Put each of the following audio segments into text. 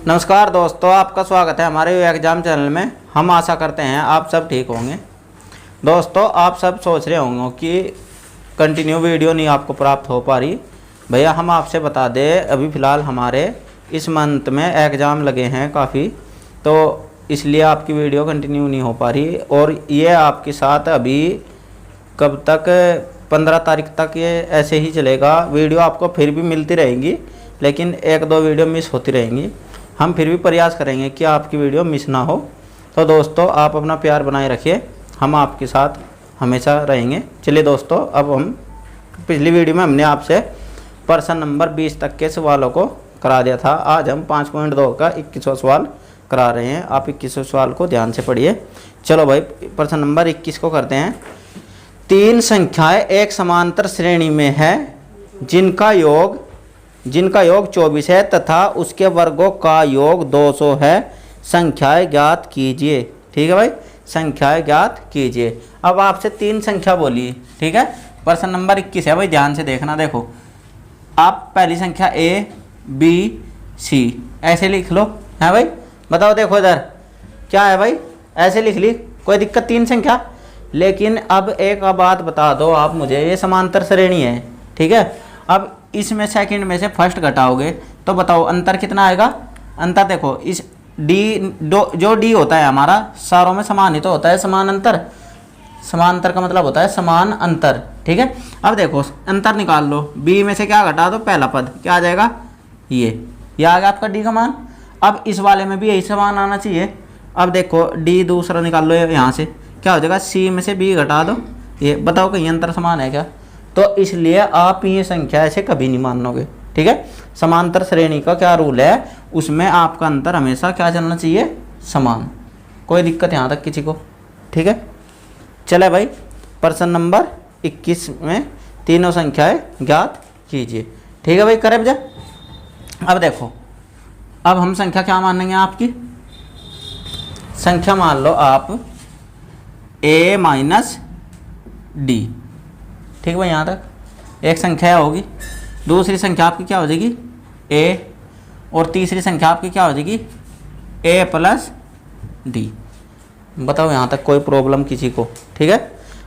नमस्कार दोस्तों, आपका स्वागत है हमारे एग्जाम चैनल में। हम आशा करते हैं आप सब ठीक होंगे। दोस्तों, आप सब सोच रहे होंगे कि कंटिन्यू वीडियो नहीं आपको प्राप्त हो पा रही। भैया हम आपसे बता दें, अभी फ़िलहाल हमारे इस मंथ में एग्ज़ाम लगे हैं काफ़ी, तो इसलिए आपकी वीडियो कंटिन्यू नहीं हो पा रही। और ये आपके साथ अभी कब तक, 15 तारीख तक ये ऐसे ही चलेगा। वीडियो आपको फिर भी मिलती रहेंगी, लेकिन एक दो वीडियो मिस होती रहेंगी। हम फिर भी प्रयास करेंगे कि आपकी वीडियो मिस ना हो। तो दोस्तों, आप अपना प्यार बनाए रखिए, हम आपके साथ हमेशा रहेंगे। चलिए दोस्तों, अब हम पिछली वीडियो में हमने आपसे प्रश्न नंबर 20 तक के सवालों को करा दिया था। आज हम 5.2 का 21वां सवाल करा रहे हैं। आप 21वें सवाल को ध्यान से पढ़िए। चलो भाई, प्रश्न नंबर 21 को करते हैं। 3 संख्याएं एक समांतर श्रेणी में है जिनका योग 24 है तथा उसके वर्गों का योग 200 है। संख्याएं ज्ञात कीजिए। ठीक है भाई, संख्याएं ज्ञात कीजिए। अब आपसे 3 संख्या बोली, ठीक है। प्रश्न नंबर 21 है भाई, ध्यान से देखना। देखो, आप पहली संख्या A B C ऐसे लिख लो। है भाई, बताओ, देखो इधर क्या है भाई, ऐसे लिख ली, कोई दिक्कत? 3 संख्या। लेकिन अब एक बात बता दो आप मुझे, ये समांतर श्रेणी है, ठीक है। अब इसमें सेकंड में से फर्स्ट घटाओगे तो बताओ अंतर कितना आएगा। अंतर देखो, इस जो डी होता है हमारा, सारों में समान ही तो होता है, समान अंतर। समान अंतर का मतलब होता है समान अंतर, ठीक है। अब देखो, अंतर निकाल लो। बी में से क्या घटा दो, पहला पद क्या आ जाएगा, ये आ गया आपका डी का मान। अब इस वाले में भी यही समान आना चाहिए। अब देखो, डी दूसरा निकाल लो, यहाँ से क्या हो जाएगा, सी में से बी घटा दो, ये बताओ कहीं अंतर समान है क्या। तो इसलिए आप ये संख्या ऐसे कभी नहीं मानोगे, ठीक है। समांतर श्रेणी का क्या रूल है, उसमें आपका अंतर हमेशा क्या चलना चाहिए, समान। कोई दिक्कत यहाँ तक किसी को, ठीक है। चले भाई, प्रश्न नंबर 21 में तीनों संख्याएं ज्ञात कीजिए। ठीक है भाई, करें बजा। अब देखो, अब हम संख्या क्या मानेंगे, आपकी संख्या मान लो आप A माइनस डी। ठीक है भाई, यहाँ तक एक संख्या होगी। दूसरी संख्या आपकी क्या हो जाएगी, A, और तीसरी संख्या आपकी क्या हो जाएगी, A प्लस डी। बताओ यहाँ तक कोई प्रॉब्लम किसी को, ठीक है।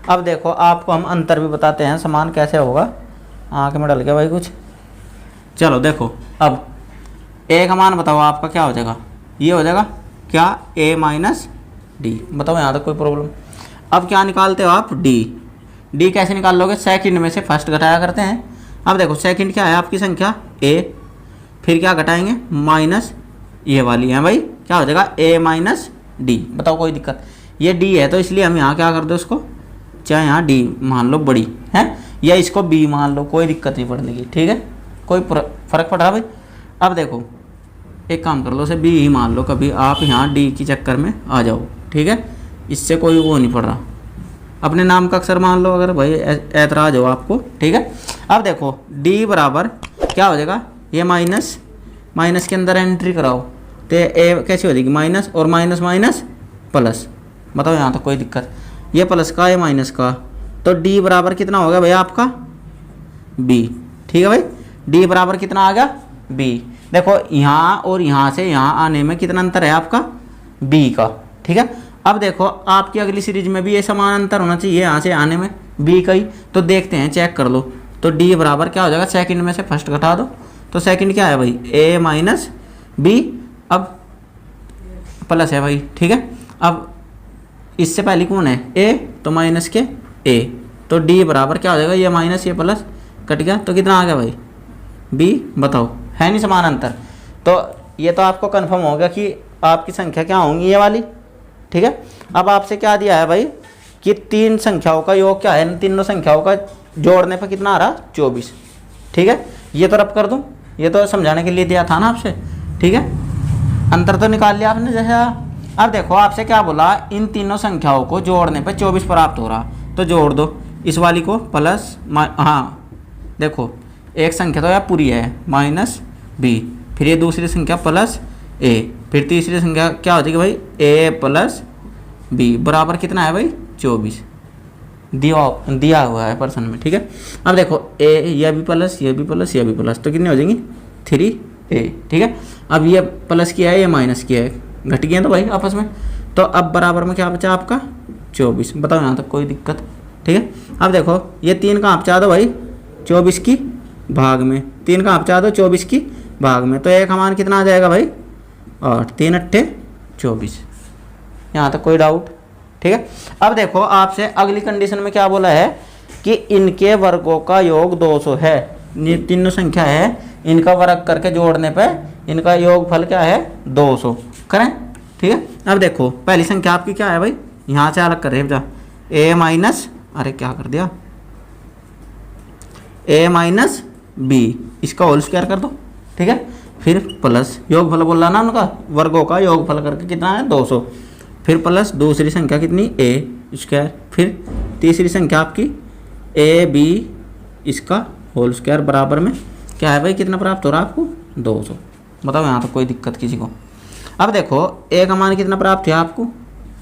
अब देखो, आपको हम अंतर भी बताते हैं, समान कैसे होगा। आँख में डल गया भाई कुछ। चलो देखो, अब A का मान बताओ आपका क्या हो जाएगा, ये हो जाएगा क्या, A माइनस डी। बताओ यहाँ तक कोई प्रॉब्लम। अब क्या निकालते हो आप, डी कैसे निकाल लोगे, सेकंड में से फर्स्ट घटाया करते हैं। अब देखो, सेकंड क्या है आपकी संख्या A, फिर क्या घटाएंगे, माइनस ये वाली है भाई, क्या हो जाएगा A माइनस डी। बताओ कोई दिक्कत, ये D है तो इसलिए हम यहाँ क्या कर दो, इसको चाहे यहाँ D मान लो बड़ी है, या इसको B मान लो, कोई दिक्कत नहीं पड़ने की, ठीक है। कोई फर्क पड़ रहा भाई। अब देखो, एक काम कर लो, उसे B ही मान लो, कभी आप यहाँ D की चक्कर में आ जाओ, ठीक है। इससे कोई वो नहीं पड़ रहा, अपने नाम का अक्षर मान लो अगर भाई ऐतराज हो आपको, ठीक है। अब देखो, D बराबर क्या हो जाएगा, ये माइनस के अंदर एंट्री कराओ तो A कैसी हो जाएगी, माइनस, और माइनस माइनस प्लस। बताओ यहाँ तक कोई दिक्कत, ये प्लस का, ये माइनस का, तो D बराबर कितना हो गया भैया आपका, B। ठीक है भाई, D बराबर कितना आ गया, B। देखो, यहाँ और यहाँ से यहाँ आने में कितना अंतर है आपका, B का, ठीक है। अब देखो, आपकी अगली सीरीज में भी ये समान अंतर होना चाहिए, यहाँ से आने में B का ही। तो देखते हैं, चेक कर लो। तो D बराबर क्या हो जाएगा, सेकंड में से फर्स्ट घटा दो, तो सेकंड क्या है भाई, A माइनस B। अब प्लस है भाई, ठीक है। अब इससे पहले कौन है, A, तो माइनस के A, तो D बराबर क्या हो जाएगा, ये माइनस ये प्लस कट गया, तो कितना आ गया भाई, B। बताओ, है नहीं समान अंतर। तो ये तो आपको कंफर्म हो गया कि आपकी संख्या क्या होंगी, ये वाली, ठीक है। अब आपसे क्या दिया है भाई, कि 3 संख्याओं का योग क्या है, तीनों संख्याओं का जोड़ने पर कितना आ रहा, 24, ठीक है। ये तो रब कर दूं, ये तो समझाने के लिए दिया था ना आपसे, ठीक है। अंतर तो निकाल लिया आपने जैसा। अब देखो, आपसे क्या बोला, इन तीनों संख्याओं को जोड़ने पर 24 प्राप्त हो रहा, तो जोड़ दो इस वाली को, प्लस हाँ देखो, एक संख्या तो यार पूरी है, माइनस B, फिर ये दूसरी संख्या प्लस A, फिर तीसरी संख्या क्या हो जाएगी भाई, A प्लस B बराबर कितना है भाई, 24 दिया हुआ है प्रश्न में, ठीक है। अब देखो, A, ये भी प्लस, ये भी प्लस, ये भी प्लस, तो कितनी हो जाएंगी, 3 ए, ठीक है। अब ये प्लस किया है, ये माइनस किया है, घट गए तो भाई आपस में। तो अब बराबर में क्या बचा आपका 24। बताओ यहाँ तक कोई दिक्कत, ठीक है। अब देखो ये 3 कहाँ बचा दो भाई 24 की भाग में, 3 कहाँ बचा दो 24 की भाग में, तो एक का मान कितना आ जाएगा भाई 8, 3 अट्ठे 24। यहाँ तक कोई डाउट, ठीक है। अब देखो आपसे अगली कंडीशन में क्या बोला है कि इनके वर्गों का योग 200 है। ये तीनों संख्या है, इनका वर्ग करके जोड़ने पे इनका योगफल क्या है 200 करें, ठीक है। अब देखो पहली संख्या आपकी क्या है भाई, यहाँ से अलग कर रहे हैं ए माइनस, अरे क्या कर दिया, ए माइनस बी, इसका होल स्क्वायर कर दो, ठीक है। फिर प्लस योगफल बोला ना उनका, वर्गों का योगफल करके कितना है 200, फिर प्लस दूसरी संख्या कितनी ए स्क्वायर, फिर तीसरी संख्या आपकी ए बी इसका होल स्क्वायर बराबर में क्या है भाई, कितना प्राप्त हो रहा है आपको 200। बताओ यहाँ तो कोई दिक्कत किसी को। अब देखो ए का मान कितना प्राप्त है आपको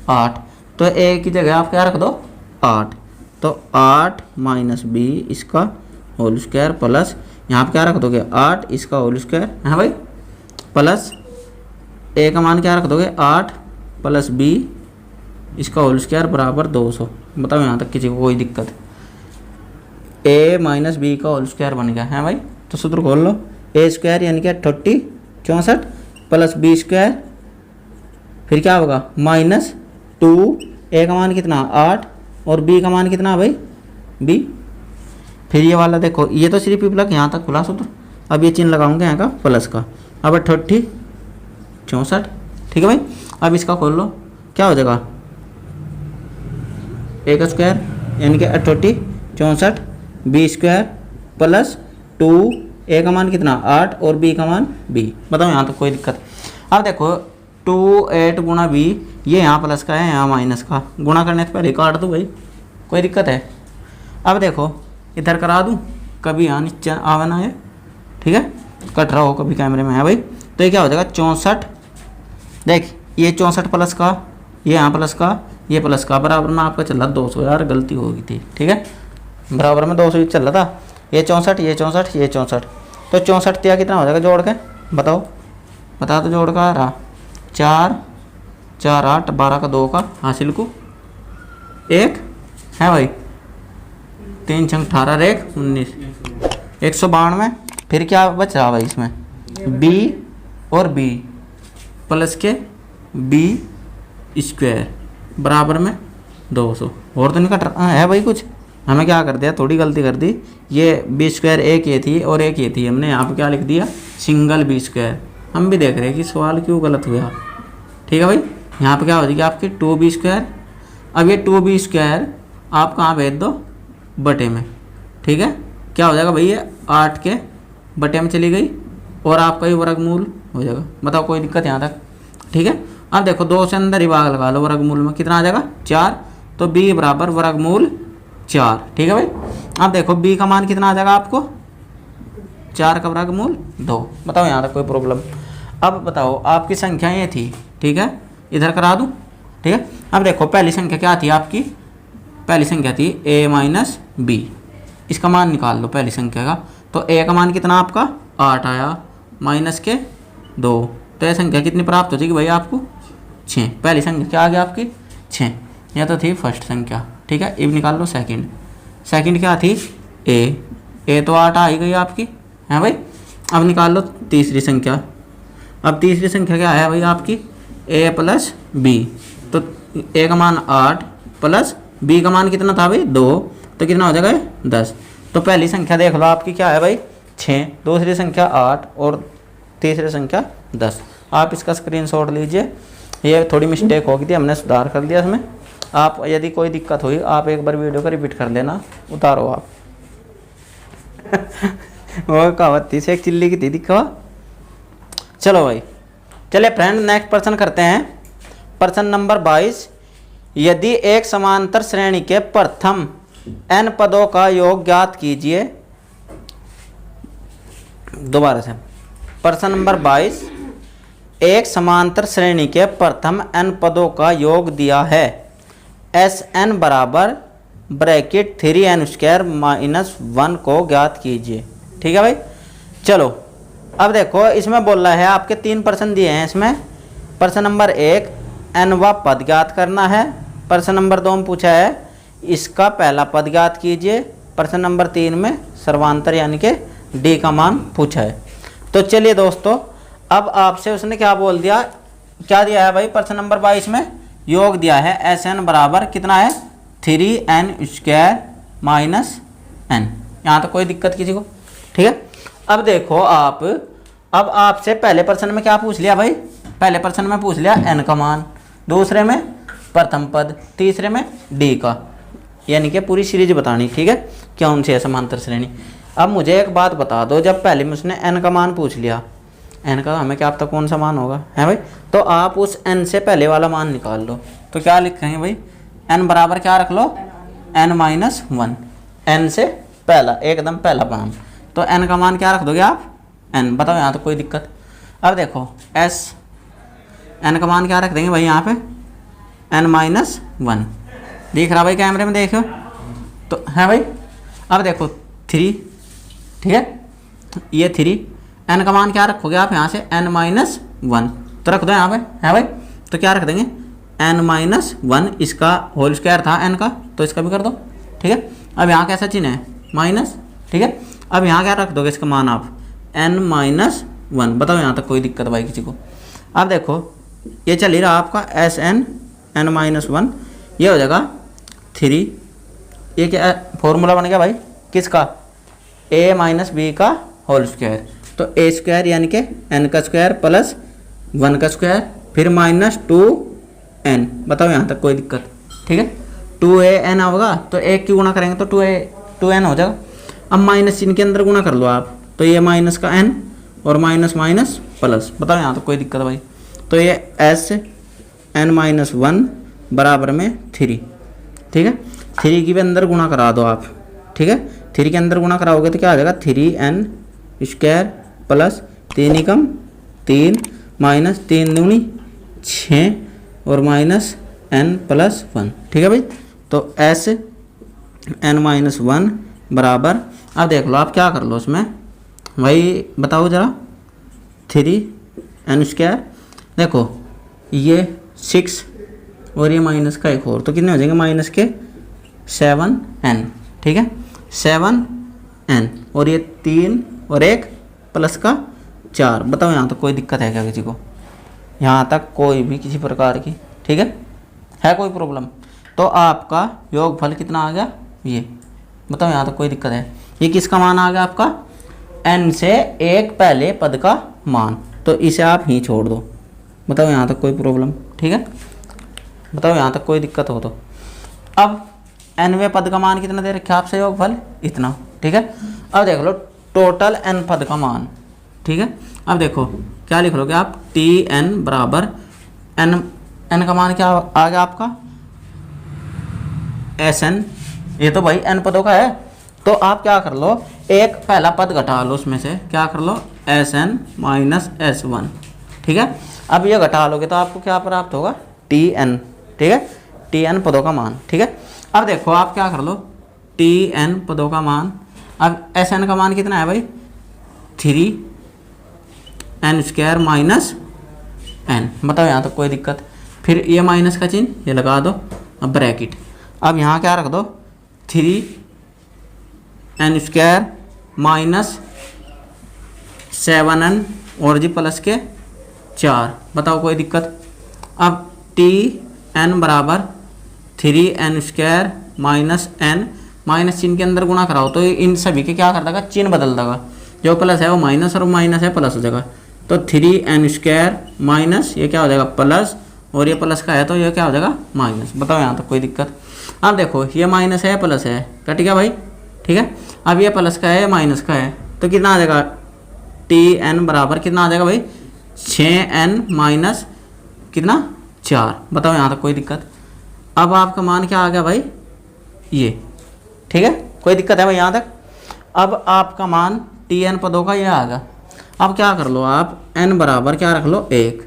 8, तो ए की जगह आप क्या रख दो 8, तो 8 माइनस बी इसका होल स्क्वायर प्लस यहाँ पर क्या रख दोगे 8 इसका होल स्क्वायर है भाई, प्लस ए का मान क्या रख दोगे 8 प्लस बी इसका होल स्क्वायर बराबर 200। बताओ यहाँ तक किसी को कोई दिक्कत, ए माइनस बी का होल स्क्वायर बन गया है भाई। तो सूत्र खोल लो, ए स्क्वायर यानी क्या 64 प्लस बी स्क्वायर, फिर क्या होगा माइनस 2, ए का मान कितना 8 और बी का मान कितना भाई बी। फिर ये वाला देखो, ये तो सिर्फ प्लस यहाँ तक खुला सूत्र, अब ये चिन्ह लगाऊंगे यहाँ का प्लस का, अब 64, ठीक है भाई। अब इसका खोल लो, क्या हो जाएगा ए का स्क्वायर यानी कि 64 बी स्क्वायर प्लस 2, ए का मान कितना 8 और बी का मान बी। बताओ यहाँ तक कोई दिक्कत। अब देखो 2 8 गुणा बी, ये यहाँ प्लस का है यहाँ माइनस का, गुणा करने से पहले काट दूँ भाई, कोई दिक्कत है। अब देखो इधर करा दूँ, कभी यहाँ नीचे आवे ना है, ठीक है, कट रहा हो कभी कैमरे में है भाई। तो ये क्या हो जाएगा 64, देख ये 64 प्लस का, ये यहाँ प्लस का, ये प्लस का, बराबर में आपका चल रहा 200, यार गलती हो गई थी, ठीक है, बराबर में 200 चल रहा था, ये 64 ये 64 ये 64, तो 64 तिया कितना हो जाएगा जोड़ के, बताओ बता तो जोड़ का रहा 4 4 8 12 का 2 का हासिल को 1 है भाई, 3 छंग 18 1 19 192। फिर क्या बच रहा भाई इसमें b और b प्लस के b स्क्वायर बराबर में 200, और तो नहीं कट रहा है भाई कुछ, हमें क्या कर दिया थोड़ी गलती कर दी, ये बी स्क्वायर एक ये थी और एक ये थी, हमने यहाँ पे क्या लिख दिया सिंगल बी स्क्वायर। हम भी देख रहे हैं कि सवाल क्यों गलत हुआ, ठीक है भाई। यहाँ पे क्या हो जाएगी आपकी 2b स्क्वायर, अब ये 2b स्क्वायर आप कहाँ भेज दो बटे में, ठीक है, क्या हो जाएगा भाई ये 8 के बटे में चली गई और आपका ये वर्गमूल हो जाएगा। बताओ कोई दिक्कत यहाँ तक, ठीक है। अब देखो 2 से अंदर ही भाग लगा लो, वर्गमूल में कितना आ जाएगा 4, तो b बराबर वर्गमूल 4, ठीक है भाई। अब देखो b का मान कितना आ जाएगा आपको 4 का वर्गमूल 2। बताओ यहाँ तक कोई प्रॉब्लम। अब बताओ आपकी संख्या ये थी, ठीक है, इधर करा दूँ, ठीक है। अब देखो पहली संख्या क्या थी आपकी, पहली संख्या थी a माइनस बी, इसका मान निकाल लो पहली संख्या का, तो a का मान कितना आपका 8 आया माइनस के 2, तो यह संख्या कितनी प्राप्त हो जाएगी भाई आपको 6। पहली संख्या क्या आ गया आपकी 6, यह तो थी फर्स्ट संख्या, ठीक है। अब निकाल लो सेकंड, सेकंड क्या थी a तो 8 आ ही गई आपकी है भाई। अब निकाल लो तीसरी संख्या, अब तीसरी संख्या क्या है भाई आपकी a प्लस बी, तो a का मान 8 प्लस b का मान कितना था भाई 2, तो कितना हो जाएगा 10। तो पहली संख्या देख लो आपकी क्या है भाई 6, दूसरी संख्या 8 और तीसरी संख्या 10। आप इसका स्क्रीनशॉट लीजिए, ये थोड़ी मिस्टेक हो गई थी, हमने सुधार कर दिया इसमें। आप यदि कोई दिक्कत हुई आप एक बार वीडियो को रिपीट कर लेना, उतारो आप वो कहावत थी से एक चिल्ली की थी दिखा। चलो भाई चलिए फ्रेंड नेक्स्ट प्रश्न करते हैं, प्रश्न नंबर 22। यदि एक समांतर श्रेणी के प्रथम n पदों का योग ज्ञात कीजिए। दोबारा से प्रश्न नंबर 22, एक समांतर श्रेणी के प्रथम n पदों का योग दिया है, Sn बराबर ब्रैकेट 3n² - 1 को ज्ञात कीजिए, ठीक है भाई। चलो अब देखो इसमें बोल रहा है आपके 3 प्रश्न दिए हैं इसमें। प्रश्न नंबर 1 n पद ज्ञात करना है। प्रश्न नंबर 2 में पूछा है इसका पहला पद ज्ञात कीजिए। प्रश्न नंबर 3 में सर्वांतर यानी कि d का मान पूछा है। तो चलिए दोस्तों, अब आपसे उसने क्या बोल दिया, क्या दिया है भाई, प्रश्न नंबर 22 में योग दिया है Sn बराबर कितना है 3n² माइनस n। यहाँ तो कोई दिक्कत किसी को, ठीक है। अब देखो आप, अब आपसे पहले प्रश्न में क्या पूछ लिया भाई, पहले प्रश्न में पूछ लिया n का मान, दूसरे में प्रथम पद, तीसरे में d का, यानी कि पूरी सीरीज बतानी, ठीक है, कौन सी है समांतर श्रेणी। अब मुझे एक बात बता दो, जब पहले में उसने n का मान पूछ लिया, n का हमें क्या पता कौन सा मान होगा, है भाई, तो आप उस n से पहले वाला मान निकाल लो। तो क्या लिखेंगे भाई, n बराबर क्या रख लो, n-1, n से पहला, एकदम पहला मान, तो n का मान क्या रख दोगे आप, n, बताओ यहाँ तो कोई दिक्कत। अब देखो s, n का मान क्या रख देंगे भाई यहाँ पे, n-1, दिख रहा भाई कैमरे में, देखो तो है भाई। अब देखो 3, ठीक है, ये 3, n का मान क्या रखोगे आप यहाँ से, n-1, तो रख दो यहाँ पे, है भाई, तो क्या रख देंगे n-1, इसका होल स्क्वायर था n का, तो इसका भी कर दो, ठीक है। अब यहाँ कैसा चिन्ह है, माइनस, ठीक है। अब यहाँ क्या रख दोगे इसका मान आप, n-1, बताओ यहाँ तक कोई दिक्कत भाई किसी को। अब देखो ये चल ही रहा आपका Sn n-1, ये हो जाएगा 3, ये क्या फॉर्मूला बन गया भाई किसका, a माइनस बी का होल स्क्वायर, तो a स्क्वायर यानी कि n का स्क्वायर प्लस 1 का स्क्वायर, फिर माइनस 2n, बताओ यहाँ तक कोई दिक्कत, ठीक है। 2an होगा तो एक की गुणा करेंगे तो 2n हो जाएगा। अब माइनस चिन्ह के अंदर गुणा कर लो आप, तो ये माइनस का n और माइनस माइनस प्लस, बताओ यहाँ तक कोई दिक्कत भाई। तो ये Sn-1 बराबर में 3, ठीक है, 3 की भी अंदर गुणा करा दो आप, ठीक है, 3 के अंदर गुणा कराओगे तो क्या आ जाएगा 3n² प्लस 3 एकम 3 माइनस 3 दूनी 6 और माइनस n+1, ठीक है भाई। तो Sn-1 बराबर, अब देख लो आप क्या कर लो उसमें भाई, बताओ ज़रा, 3n², देखो ये 6 और ये माइनस का एक और, तो कितने हो जाएंगे माइनस के 7n, ठीक है, 7n, और ये 3 और 1 प्लस का 4, बताओ यहाँ तो कोई दिक्कत है क्या किसी को, यहाँ तक कोई भी किसी प्रकार की, ठीक है कोई प्रॉब्लम। तो आपका योगफल कितना आ गया, ये बताओ यहाँ तक कोई दिक्कत है। ये किसका मान आ गया आपका, n से एक पहले पद का मान, तो इसे आप ही छोड़ दो, बताओ यहाँ तक कोई प्रॉब्लम, ठीक है, बताओ यहाँ तक कोई दिक्कत हो तो। अब nवें पद का मान कितना दे रखा है आपसे योगफल, इतना, ठीक है। अब देख लो टोटल n पद का मान, ठीक है। अब देखो क्या लिख लोगे आप, Tn बराबर n का मान क्या आ गया आपका, Sn, ये तो भाई n पदों का है, तो आप क्या कर लो, एक पहला पद घटा लो उसमें से, क्या कर लो Sn माइनस S1, ठीक है। अब ये घटा लोगे तो आपको क्या प्राप्त होगा, Tn, ठीक है, Tn पदों का मान, ठीक है। अब देखो आप क्या कर लो, Tn पदों का मान, अब Sn का मान कितना है भाई, 3n² माइनस n, बताओ यहाँ तक कोई दिक्कत। फिर ये माइनस का चिन्ह ये लगा दो, अब ब्रैकेट, अब यहाँ क्या रख दो, 3n² माइनस 7n और जी प्लस के 4, बताओ कोई दिक्कत। अब Tn बराबर 3n² माइनस n, माइनस चिन्ह के अंदर गुणा कराओ तो इन सभी के क्या कर देगा, चिन्ह बदल देगा, जो प्लस है वो माइनस और माइनस है प्लस हो जाएगा, तो 3n² माइनस ये क्या हो जाएगा प्लस, और ये प्लस का है तो ये क्या हो जाएगा माइनस, बताओ यहाँ तक कोई दिक्कत। अब देखो ये माइनस है प्लस है, कट गया भाई, ठीक है। अब ये प्लस का है माइनस का है, तो कितना आ जाएगा, Tn बराबर कितना आ जाएगा भाई, 6n माइनस कितना 4, बताओ यहाँ तक कोई दिक्कत। अब आपका मान क्या आ गया भाई, ये, ठीक है, कोई दिक्कत है भाई यहाँ तक। अब आपका मान Tn पदों का ये आ गया। अब क्या कर लो आप, n बराबर क्या रख लो 1,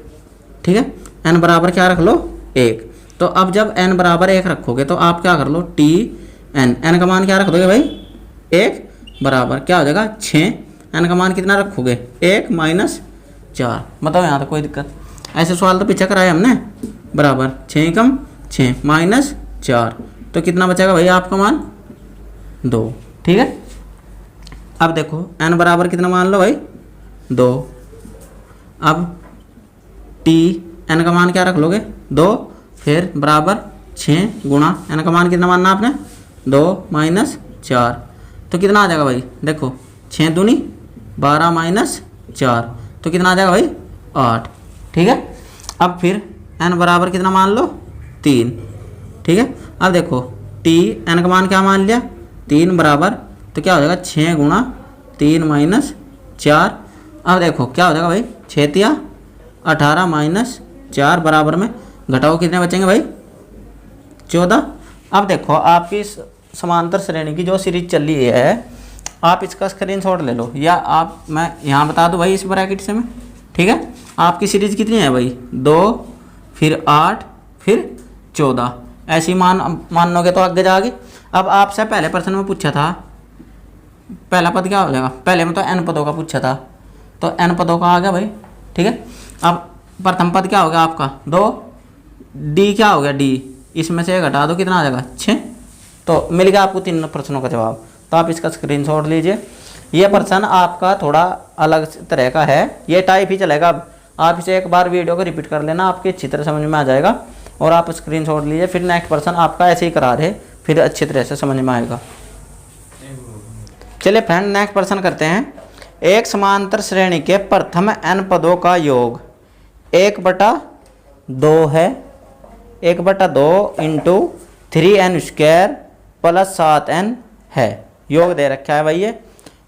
ठीक है, n बराबर क्या रख लो 1। तो अब जब n बराबर 1 रखोगे तो आप क्या कर लो, Tn, n का मान क्या रख दोगे भाई 1 बराबर क्या हो जाएगा 6 एन का मान कितना रखोगे 1 माइनस 4। बताओ यहाँ तक कोई दिक्कत? ऐसे सवाल तो पीछे कराया हमने। बराबर 6 कम 6 माइनस 4, तो कितना बचेगा भाई आपका मान 2। ठीक है, अब देखो n बराबर कितना मान लो भाई 2। अब t n का मान क्या रख लोगे 2, फिर बराबर 6 गुणा n का मान कितना मानना आपने 2 माइनस 4, तो कितना आ जाएगा भाई? देखो 6 दूनी 12 माइनस 4, तो कितना आ जाएगा भाई 8। ठीक है, अब फिर n बराबर कितना मान लो 3। ठीक है, अब देखो t n का मान क्या मान लिया 3 बराबर, तो क्या हो जाएगा 6 गुणा 3 माइनस 4। अब देखो क्या हो जाएगा भाई 6 तिया 18 माइनस 4 बराबर में घटाओ कितने बचेंगे भाई 14। अब देखो आपकी समांतर श्रेणी की जो सीरीज चल रही है आप इसका स्क्रीनशॉट ले लो, या आप मैं यहाँ बता दूँ भाई इस ब्रैकेट से मैं। ठीक है, आपकी सीरीज कितनी है भाई 2 फिर 8 फिर 14, ऐसी मान लोगे तो आगे जाके। अब आपसे पहले प्रश्न में पूछा था पहला पद क्या हो जाएगा, पहले में तो n पदों का पूछा था, तो n पदों का आ गया भाई। ठीक है, अब प्रथम पद क्या हो गया आपका 2, d क्या हो गया d, इसमें से घटा दो कितना आ जाएगा 6, तो मिल गया आपको 3 प्रश्नों का जवाब। तो आप इसका स्क्रीनशॉट लीजिए। ये प्रश्न आपका थोड़ा अलग तरह का है, ये टाइप ही चलेगा। अब आप इसे एक बार वीडियो को रिपीट कर लेना, आपके अच्छी तरह समझ में आ जाएगा, और आप स्क्रीनशॉट लीजिए। फिर नेक्स्ट प्रश्न आपका ऐसे ही करा रहे, फिर अच्छी तरह से समझ में आएगा। चलिए फ्रेंड नेक्स्ट प्रश्न करते हैं। एक समांतर श्रेणी के प्रथम n पदों का योग 1/2 है, 1/2 into 3n square plus 7n है, योग दे रखा है भाई ये।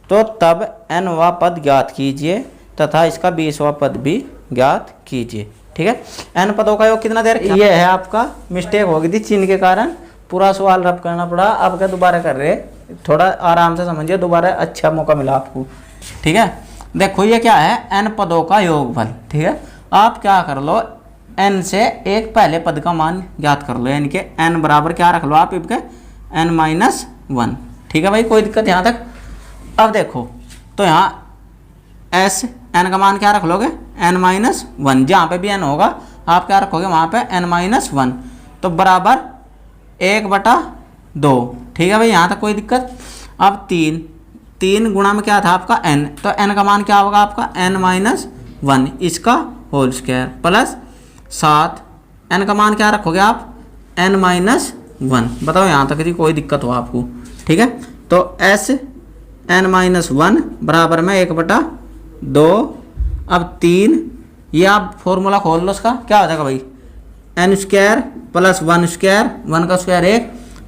तो तब nवां पद ज्ञात कीजिए तथा इसका 20वां पद भी ज्ञात कीजिए। ठीक है, n पदों का योग कितना दे रखा है? ये है आपका मिस्टेक हो गई थी चिन्ह के कारण, पूरा सवाल रब करना पड़ा। अब क्या दोबारा कर रहे, थोड़ा आराम से समझिए, दोबारा अच्छा मौका मिला आपको। ठीक है, देखो ये क्या है n पदों का योगफल। ठीक है, आप क्या कर लो n से एक पहले पद का मान ज्ञात कर लो, यानी कि n बराबर क्या रख लो आप इनके n-1। ठीक है भाई, कोई दिक्कत यहाँ तक? अब देखो तो यहाँ s n का मान क्या रख लोगे n-1, जहाँ पे भी n होगा आप क्या रखोगे वहाँ पे n-1, तो बराबर 1/2। ठीक है भाई, यहाँ तक कोई दिक्कत? अब 3 गुणा में क्या था आपका n, तो n का मान क्या होगा आपका n-1, इसका होल स्क्वायर प्लस 7, n का मान क्या रखोगे आप n-1। बताओ यहाँ तक यदि कोई दिक्कत हो आपको। ठीक है, तो s n-1 बराबर में 1/2। अब 3, ये आप फॉर्मूला खोल लो उसका, क्या हो जाएगा भाई n स्क्वायर प्लस 1 स्क्वायर, 1 का स्क्वायर 1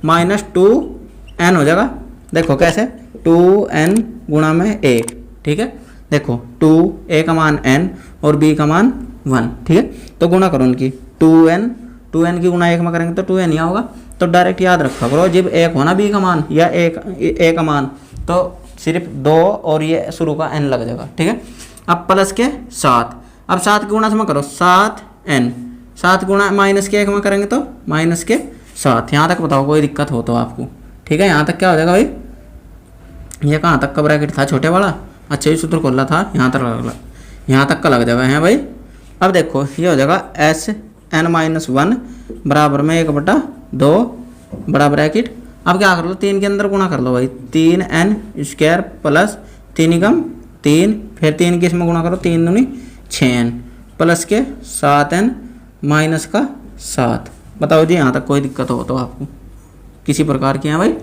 माइनस 2n हो जाएगा। देखो कैसे 2n गुणा में 1। ठीक है, देखो 2 a का मान n और b का मान 1। ठीक है, तो गुणा करो उनकी 2n की गुणा 1 में करेंगे तो 2n ही होगा। तो डायरेक्ट याद रखा करो, जब एक होना b का मान या a का मान, तो सिर्फ 2 और ये शुरू का n लग जाएगा। ठीक है, अब प्लस के 7, अब 7 की गुणा में करो 7n, 7 गुणा माइनस के 1 में करेंगे तो माइनस के 7। यहाँ तक बताओ कोई दिक्कत हो तो आपको। ठीक है, यहाँ तक क्या हो जाएगा भाई, ये कहाँ तक का ब्रैकेट था छोटे वाला, अच्छा ये सूत्र खोला था, यहाँ तक का लग जाएगा है भाई। अब देखो ये हो जाएगा sn-1 बराबर में 1/2 बड़ा ब्रैकेट। अब क्या कर लो 3 के अंदर गुणा कर लो भाई, 3n स्क्वायर प्लस 3 फिर 3 के इसमें गुणा करो 3 दूनी 6n प्लस के 7n माइनस का 7। बताओ जी यहाँ तक कोई दिक्कत हो तो आपको किसी प्रकार की है भाई।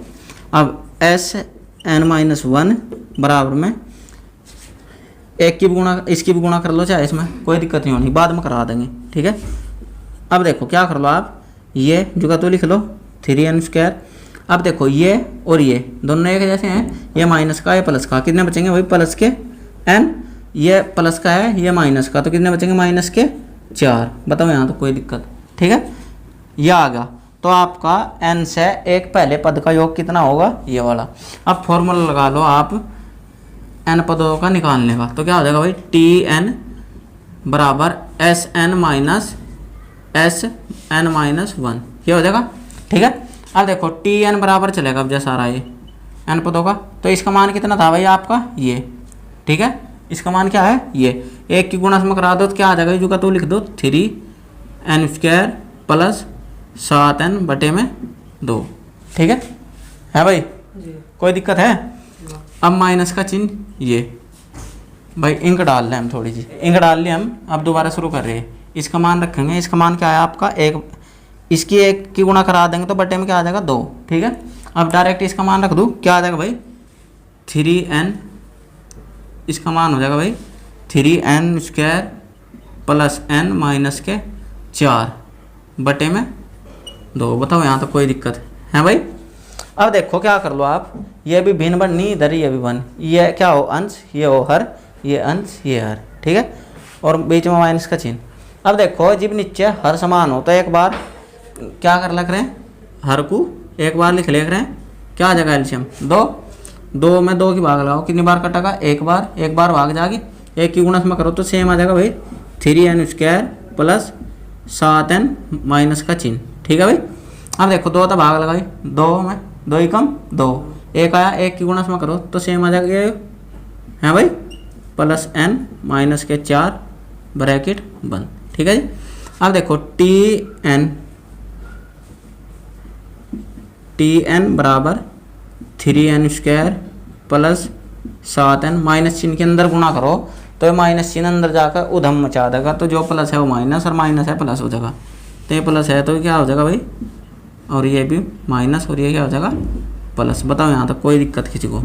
अब sn-1 बराबर में एक की भी गुणा, इसकी भी गुणा कर लो चाहे, इसमें कोई दिक्कत नहीं होनी, बाद में करा देंगे। ठीक है, अब देखो क्या कर लो आप, ये जुगा तो लिख लो 3n स्क्वायर। अब देखो ये और ये दोनों एक जैसे हैं, ये माइनस का ये प्लस का, कितने बचेंगे भाई प्लस के n, ये प्लस का है ये माइनस का, तो कितने बचेंगे माइनस के 4। बताओ यहाँ तो कोई दिक्कत? ठीक है, ये आ गया। तो आपका n से एक पहले पद का योग कितना होगा ये वाला। अब फॉर्मूला लगा लो आप n पदों का निकालने का, तो क्या हो जाएगा भाई tn बराबर sn-1 ये हो जाएगा। ठीक है, अब देखो tn बराबर चलेगा अब जैसा आ रहा है n पदों का, तो इसका मान कितना था भाई आपका ये ठीक है। इसका मान क्या है, ये 1 की गुणा में करा दो तो क्या आ जाएगा, जो का तो लिख दो 3n² प्लस 7n/2। ठीक है भाई जी। कोई दिक्कत है। अब माइनस का चिन्ह ये भाई इंक डाल रहे हैं हम, थोड़ी सी इंक डाल ली हम। अब दोबारा शुरू कर रहे हैं। इसका मान रखेंगे, इसका मान क्या है आपका 1, इसकी 1 की गुणा करा देंगे तो बटे में क्या आ जाएगा 2। ठीक है। अब डायरेक्ट इसका मान रख दूँ, क्या आ जाएगा भाई 3n, इसका मान हो जाएगा भाई 3n² प्लस n माइनस के 4 बटे में 2। बताओ यहाँ तक कोई दिक्कत है भाई। अब देखो क्या कर लो आप, ये भी भिन्न बन नहीं, इधर ये भी बन, ये क्या हो अंश, ये हो हर, ये अंश ये हर। ठीक है। और बीच में माइनस का चिन्ह। अब देखो जब नीचे हर समान हो तो एक बार क्या कर लग रहे हैं, हर को एक बार लिख रहे हैं, क्या आ जाएगा एलसीएम 2 में 2 की भाग लगाओ, कितनी बार कटेगा, एक बार भाग जाएगी। 1 की गुणा में करो तो सेम आ जाएगा भाई 3n² प्लस 7n माइनस का चिन्ह। ठीक है भाई। अब देखो 2 तो भाग लगाई, 2 में 2 ही कम 2, 1 आया, 1 की गुणा में करो तो सेम आ जाएगा ये है भाई प्लस n माइनस के 4 ब्रैकेट बंद। ठीक है जी। अब देखो tn बराबर 3n² प्लस 7n माइनस चिन्ह के अंदर गुणा करो तो ये माइनस चिन्ह अंदर जाकर उधम मचा देगा, तो जो प्लस है वो माइनस और माइनस है प्लस हो जाएगा। तो ये प्लस है तो क्या हो जाएगा भाई, और ये भी माइनस और ये क्या हो जाएगा प्लस। बताओ यहाँ तक कोई दिक्कत किसी को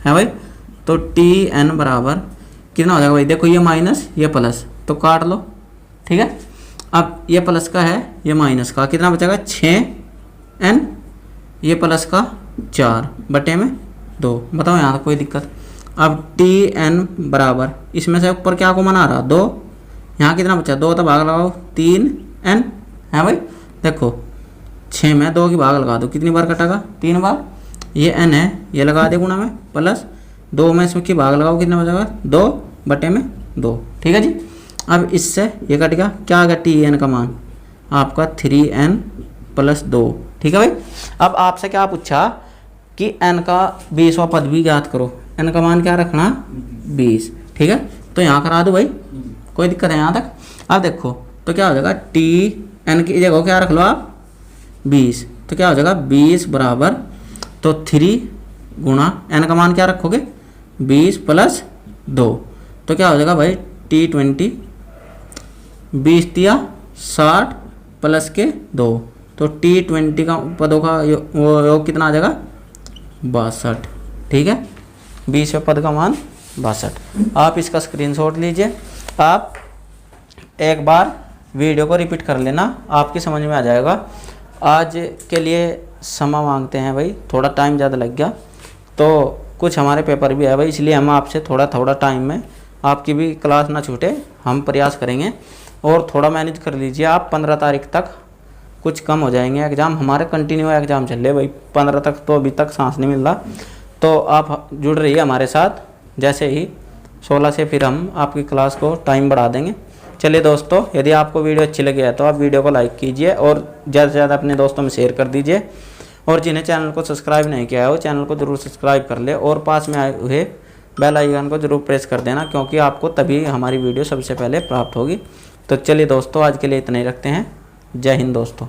है भाई। तो tn बराबर कितना हो जाएगा भाई, देखो ये माइनस ये प्लस तो काट लो। ठीक है। अब ये प्लस का है ये माइनस का, कितना बचेगा 6n, ये प्लस का 4 बटे में 2। बताओ यहाँ तक कोई दिक्कत। अब tn बराबर इसमें से ऊपर क्या को मना रहा 2, यहाँ कितना बचा 2 तो भाग लगाओ 3n है भाई। देखो 6 में 2 की भाग लगा दो, कितनी बार कटेगा 3 बार, ये n है ये लगा दे गुणा में प्लस 2 में इसमें की भाग लगाओ, कितना बचेगा 2 बटे में 2। ठीक है जी। अब इससे ये कट गया, क्या आ गया tn का मान आपका 3n प्लस 2। ठीक है भाई। अब आपसे क्या पूछा कि n का 20वां पद भी ज्ञात करो, n का मान क्या रखना 20। ठीक है। तो यहाँ करा दो भाई, कोई दिक्कत है यहाँ तक। अब देखो तो क्या हो जाएगा tn की जगह क्या रख लो आप 20, तो क्या हो जाएगा 20 बराबर तो 3 गुणा n का मान क्या रखोगे 20 प्लस 2, तो क्या हो जाएगा भाई t20, 20 दिया 60 प्लस के 2, तो t20 का पदों का योग कितना आ जाएगा 62। ठीक है। 20वें पद का मान 62। आप इसका स्क्रीनशॉट लीजिए, आप एक बार वीडियो को रिपीट कर लेना, आपकी समझ में आ जाएगा। आज के लिए समय मांगते हैं भाई, थोड़ा टाइम ज़्यादा लग गया, तो कुछ हमारे पेपर भी है भाई, इसलिए हम आपसे थोड़ा टाइम में आपकी भी क्लास ना छूटे हम प्रयास करेंगे। और थोड़ा मैनेज कर लीजिए आप, 15 तारीख तक कुछ कम हो जाएंगे एग्ज़ाम, हमारे कंटिन्यू एग्ज़ाम चल रहे भाई 15 तक, तो अभी तक सांस नहीं मिल रहा। तो आप जुड़ रहिए हमारे साथ, जैसे ही 16 से फिर हम आपकी क्लास को टाइम बढ़ा देंगे। चलिए दोस्तों, यदि आपको वीडियो अच्छी लगी है तो आप वीडियो को लाइक कीजिए और ज़्यादा से ज़्यादा अपने दोस्तों में शेयर कर दीजिए। और जिन्हें चैनल को सब्सक्राइब नहीं किया है वो चैनल को ज़रूर सब्सक्राइब कर ले और पास में आए हुए बेल आइकन को ज़रूर प्रेस कर देना, क्योंकि आपको तभी हमारी वीडियो सबसे पहले प्राप्त होगी। तो चलिए दोस्तों, आज के लिए इतना ही रखते हैं। जय हिंद दोस्तों।